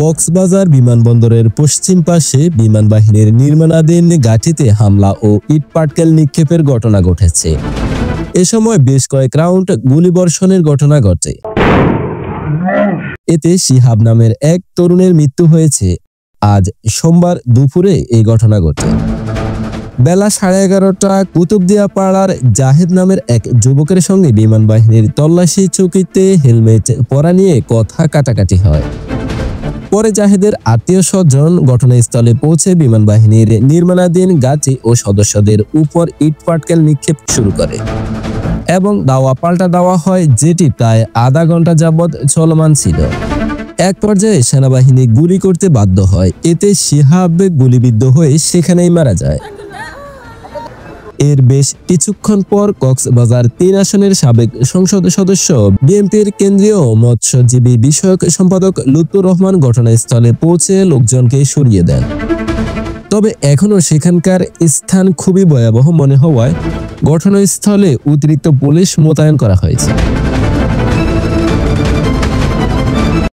কক্সবাজার বিমানবন্দরের পশ্চিম পাশে বিমান বাহিনীর নির্মাণাধীন ঘাঁটিতে হামলা ও ইটপাটকেল নিক্ষেপের ঘটনা ঘটেছে। এ সময় বেশ কয়েক রাউন্ড গুলিবর্ষণের ঘটনা ঘটে। এতে শিহাব নামের এক তরুণের মৃত্যু হয়েছে। আজ সোমবার দুপুরে এই ঘটনা ঘটে। বেলা 11:30টা কুতুবদিয়া পাড়ার জাহেদ নামের এক যুবকের সঙ্গে বিমান বাহিনীর তল্লাশি চৌকিতে হেলমেট পরা নিয়ে কথা কাটাকাটি হয়। পরে জাহেদের আত্মীয় স্বজন ঘটনাস্থলে পৌঁছে বিমান বাহিনীর নির্মাণাধীন ঘাঁটি ও সদস্যদের উপর ইটপাটকেল নিক্ষেপ শুরু করে এবং দাওয়া পাল্টা দেওয়া হয়, যেটি প্রায় আধা ঘন্টা যাবৎ চলমান ছিল। এক পর্যায়ে সেনাবাহিনী গুলি করতে বাধ্য হয়। এতে শিহাব গুলিবিদ্ধ হয়ে সেখানেই মারা যায়। এর বেশ কিছুক্ষণ পর কক্সবাজার 3 আসনের সাবেক সংসদ সদস্য বিএনপির কেন্দ্রীয় মৎস্যজীবী বিষয়ক সম্পাদক লুৎফর রহমান ঘটনাস্থলে পৌঁছে লোকজনকে সরিয়ে দেন। তবে এখনও সেখানকার স্থান খুবই ভয়াবহ মনে হওয়ায় ঘটনাস্থলে অতিরিক্ত পুলিশ মোতায়েন করা হয়েছে।